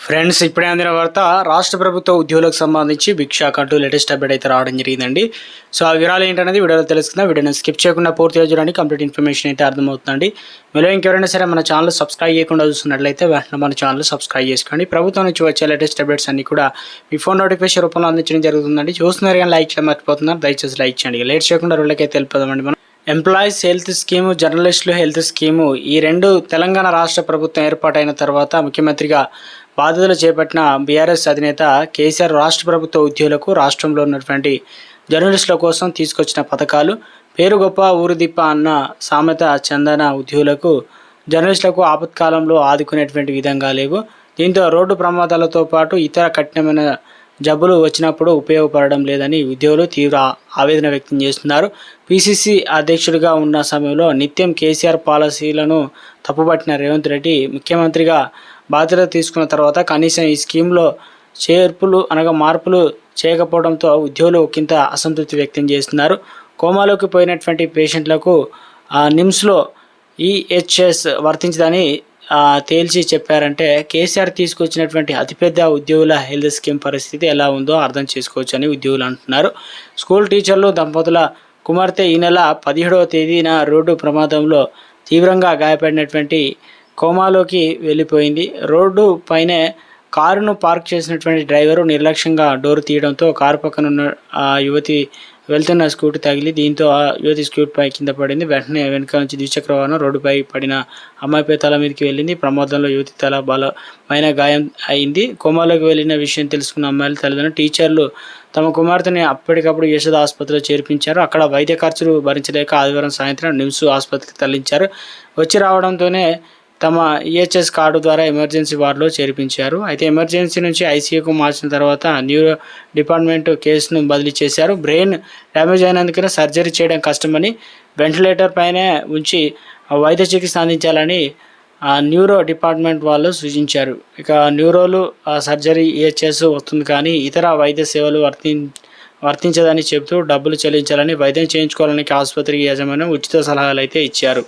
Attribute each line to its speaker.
Speaker 1: Friends, ఇప్పుడే అందిన వార్త. రాష్ట్ర ప్రభుత్వ ఉద్యోగులకు సంబంధించి బిగ్ షాక్ అంటూ లేటెస్ట్ అప్డేట్ అయితే రావడం జరిగిందండి. సో ఆ వివరాలు ఏంటనేది వీడియోలో తెలుసుకుందాం. వీడియోని స్కిప్ చేయకుండా పూర్తిగా చూడండి. కంప్లీట్ ఇన్ఫర్మేషన్ అయితే అర్థమవుతుందండి. మీలో ఇంకెవరైనా సరే మన ఛానల్ సబ్స్క్రైబ్ చేయకుండా చూస్తున్నట్లయితే వెంటనే మన ఛానల్ సబ్స్క్రైబ్ చేసుకోండి. ప్రభుత్వం నుంచి వచ్చే లేటెస్ట్ అప్డేట్స్ అన్ని కూడా మీ ఫోన్ నోటిఫికేషన్ రూపంలో అందించడం జరుగుతుందండి. చూస్తున్నారు కానీ లైక్ చేయడం మర్చిపోతున్నారు. దయచేసి లైక్ చేయండి. లేట్ చేయకుండా రోజులకైతే తెలుపుదామండి. మనం ఎంప్లాయీస్ హెల్త్ స్కీము, జర్నలిస్టులు హెల్త్ స్కీము, ఈ రెండు తెలంగాణ రాష్ట్ర ప్రభుత్వం ఏర్పాటైన తర్వాత ముఖ్యమంత్రిగా బాధ్యతలు చేపట్టిన బీఆర్ఎస్ అధినేత కేసీఆర్ రాష్ట్ర ప్రభుత్వ ఉద్యోగులకు, రాష్ట్రంలో ఉన్నటువంటి జర్నలిస్టుల కోసం తీసుకొచ్చిన పథకాలు పేరు గొప్ప ఊరు దిప్ప అన్న సామెత చందన ఉద్యోగులకు, జర్నలిస్టులకు ఆపత్కాలంలో ఆదుకునేటువంటి విధంగా లేవు. దీంతో రోడ్డు ప్రమాదాలతో పాటు ఇతర కఠినమైన జబ్బులు వచ్చినప్పుడు ఉపయోగపడడం లేదని ఉద్యోగులు తీవ్ర ఆవేదన వ్యక్తం చేస్తున్నారు. పిసిసి అధ్యక్షుడిగా ఉన్న సమయంలో నిత్యం కేసీఆర్ పాలసీలను తప్పుపట్టిన రేవంత్ రెడ్డి ముఖ్యమంత్రిగా బాధ్యత తీసుకున్న తర్వాత కనీసం ఈ స్కీమ్లో మార్పులు చేయకపోవడంతో ఉద్యోగులు ఒకంత అసంతృప్తి వ్యక్తం చేస్తున్నారు. కోమాలోకి పోయినటువంటి పేషెంట్లకు నిమ్స్లో ఈహెచ్ఎస్ వర్తించదని తేల్చి చెప్పారంటే కేసీఆర్ తీసుకొచ్చినటువంటి అతిపెద్ద ఉద్యోగుల హెల్త్ స్కీమ్ పరిస్థితి ఎలా ఉందో అర్థం చేసుకోవచ్చు అని ఉద్యోగులు అంటున్నారు. స్కూల్ టీచర్లు దంపతుల కుమార్తె ఈ నెల 17వ తేదీన రోడ్డు ప్రమాదంలో తీవ్రంగా గాయపడినటువంటి కోమాలోకి వెళ్ళిపోయింది. రోడ్డు పైనే కారును పార్క్ చేసినటువంటి డ్రైవరు నిర్లక్ష్యంగా డోరు తీయడంతో కారు పక్కనున్న యువతి వెళ్తున్న స్కూటీ తగిలి దీంతో ఆ యువతి స్కూటీపై కింద పడింది. వెంటనే వెనుక నుంచి ద్విచక్ర వాహనం రోడ్డుపై పడిన అమ్మాయిపై తల మీదకి వెళ్ళింది. ప్రమాదంలో యువతి తల బలమైన గాయం అయింది. కోమాలోకి వెళ్ళిన విషయం తెలుసుకున్న అమ్మాయిల తల్లిదండ్రులు, టీచర్లు తమ కుమార్తెని అప్పటికప్పుడు యశోద ఆసుపత్రిలో చేర్పించారు. అక్కడ వైద్య ఖర్చులు భరించలేక ఆదివారం సాయంత్రం నిమ్స్ ఆసుపత్రికి తరలించారు. వచ్చి రావడంతోనే తమ ఈహెచ్ఎస్ కార్డు ద్వారా ఎమర్జెన్సీ వార్డులో చేర్పించారు. అయితే ఎమర్జెన్సీ నుంచి ఐసీయూకు మార్చిన తర్వాత న్యూరో డిపార్ట్మెంట్ కేసును బదిలీ చేశారు. బ్రెయిన్ డ్యామేజ్ అయినందుకు సర్జరీ చేయడం కష్టమని వెంటిలేటర్ పైనే ఉంచి వైద్య చికిత్స అందించాలని న్యూరో డిపార్ట్మెంట్ వాళ్ళు సూచించారు. ఇక న్యూరోలు సర్జరీ ఈహెచ్ఎస్ వస్తుంది కానీ ఇతర వైద్య సేవలు వర్తించదని చెబుతూ డబ్బులు చెల్లించాలని, వైద్యం చేయించుకోవాలని ఆసుపత్రికి యాజమాన్యం ఉచిత సలహాలు అయితే ఇచ్చారు.